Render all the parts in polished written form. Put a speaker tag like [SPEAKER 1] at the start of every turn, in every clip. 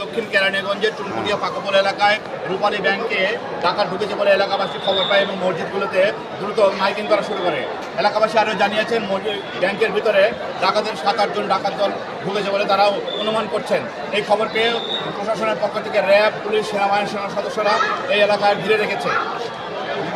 [SPEAKER 1] দক্ষিণ কেরানীগঞ্জের চুনকুটিয়া পাকাপোল এলাকায় রূপালী ব্যাংকে ডাকাত ঢুকেছে বলে এলাকাবাসী খবর পায় এবং মসজিদগুলোতে দ্রুত মাইকিং করা শুরু করে। এলাকাবাসী আরও জানিয়েছেন ব্যাংকের ভিতরে ডাকাতের 7-8 জন ডাকাত দল ঢুকেছে বলে তারাও অনুমান করছেন। এই খবর পেয়ে প্রশাসনের পক্ষ থেকে র্যাব, পুলিশ, সেনাবাহিনীর সদস্যরা এই এলাকায় ঘিরে রেখেছে।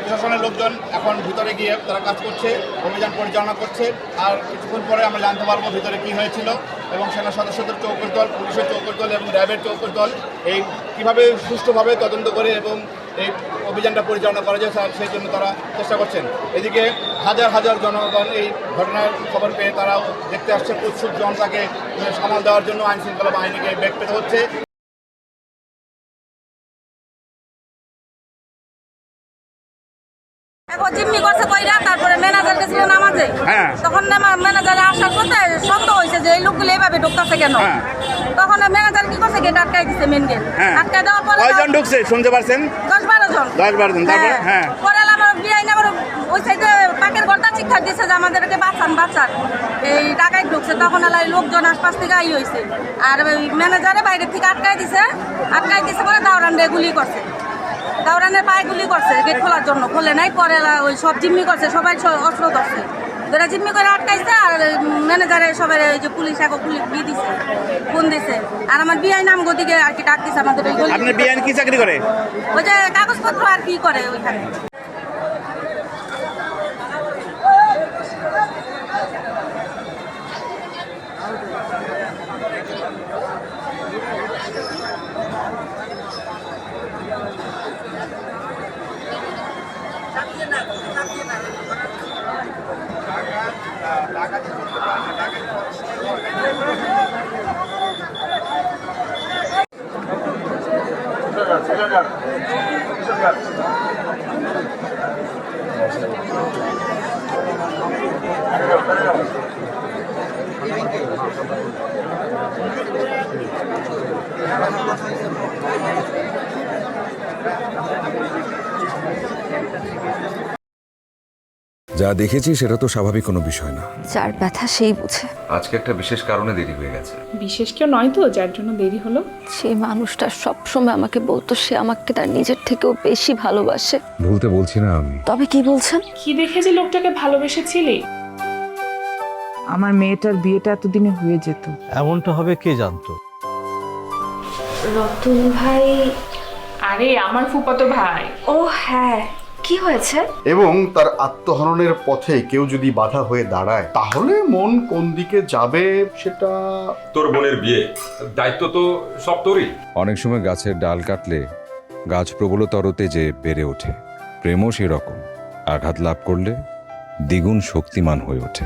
[SPEAKER 1] প্রশাসনের লোকজন এখন ভিতরে গিয়ে তারা কাজ করছে, অভিযান পরিচালনা করছে। আর কিছুক্ষণ পরে আমরা জানতে পারবো ভিতরে কী হয়েছিল এবং সেনা সদস্যদের চৌকস দল, পুলিশের চৌকস দল এবং র্যাবের চৌকস দল এই কীভাবে সুষ্ঠুভাবে তদন্ত করে এবং এই অভিযানটা পরিচালনা করা যায় সেই জন্য তারা চেষ্টা করছেন। এদিকে হাজার হাজার জনগণ এই ঘটনার খবর পেয়ে তারাও দেখতে আসছেন। উৎসুক জনতাকে সামাল দেওয়ার জন্য আইনশৃঙ্খলা বাহিনীকে বেগ পেতে হচ্ছে।
[SPEAKER 2] জিম্মি করছে কইরা, তারপরে ম্যানেজার গেছিল নামাজে, তখন ম্যানেজারে আসার পথে সন্দেহ হয়েছে যে এই লোকগুলো এইভাবে ঢুকতেছে কেন। তখন ম্যানেজার কি করছে, গেট আটকাই দিচ্ছে, মেন গেট আটকাই দেওয়ার পরে
[SPEAKER 1] কয়জন ঢুকছে শুনতে পারছেন?
[SPEAKER 2] 10-12 জন।
[SPEAKER 1] 10-12 জন। তারপর
[SPEAKER 2] পরে আমার বিআইন আবার ওই সাইডে পাকের ঘরটা চিৎকার দিচ্ছে যে আমাদেরকে বাঁচান, এই টাকায় ঢুকছে। তখন এলাই লোকজন আশপাশ থেকে আই হয়েছে, আর ম্যানেজারে বাইরের থেকে আটকাই দিছে পরে দাওরানরে গুলি করছে, দাওরানের পায়ে গুলি করছে গেট খোলার জন্য, খোলে নাই। পরে ওই সব জিম্মি করছে, সবাই অস্ত্র ধরছে, ধরে জিম্মি করে আটকাইছে। আর ম্যানেজারে সবাই ওই যে পুলিশ পুলিশ দিছে, ফোন দিছে। আর আমার বিআই নাম গদিকে আর কি ডাক দিছে আমাদের।
[SPEAKER 1] আপনার বিআই কি চাকরি করে?
[SPEAKER 2] ওই যে কাগজপত্র আর কি করে ওইখানে।
[SPEAKER 3] যা দেখেছি সেটা তো স্বাভাবিক কোনো বিষয় না।
[SPEAKER 4] যার ব্যথা সেই বুঝে।
[SPEAKER 3] আজকে একটা বিশেষ কারণে দেরি হয়ে গেছে।
[SPEAKER 5] বিশেষ কেউ নয় তো যার জন্য দেরি হলো?
[SPEAKER 4] যে মানুষটা সবসময় আমাকে বলতো সে আমাকে তার নিজের থেকেও বেশি ভালোবাসে।
[SPEAKER 3] ভুলতে বলছি না আমি।
[SPEAKER 4] তবে কি বলছেন?
[SPEAKER 5] কি দেখে যে লোকটাকে ভালোবেসেছিলি?
[SPEAKER 6] আমার মেয়েটার বিয়েটা এতদিনে হয়ে যেত।
[SPEAKER 7] এমনটা হবে কে জানতো?
[SPEAKER 4] রতন ভাই।
[SPEAKER 5] আরে আমার ফুফাতো ভাই।
[SPEAKER 4] ও হ্যাঁ, কি হয়েছে?
[SPEAKER 8] এবং তার আত্মহননের পথে কেউ যদি বাধা হয়ে দাঁড়ায় তাহলে মন কোন দিকে যাবে সেটা।
[SPEAKER 9] তোর বোনের বিয়ে, দায়িত্ব তো সব তোরই।
[SPEAKER 3] অনেক সময় গাছের ডাল কাটলে গাছ প্রবলতর তেজে বেড়ে ওঠে। প্রেমও সেরকম, আঘাত লাভ করলে দ্বিগুণ শক্তিমান হয়ে ওঠে।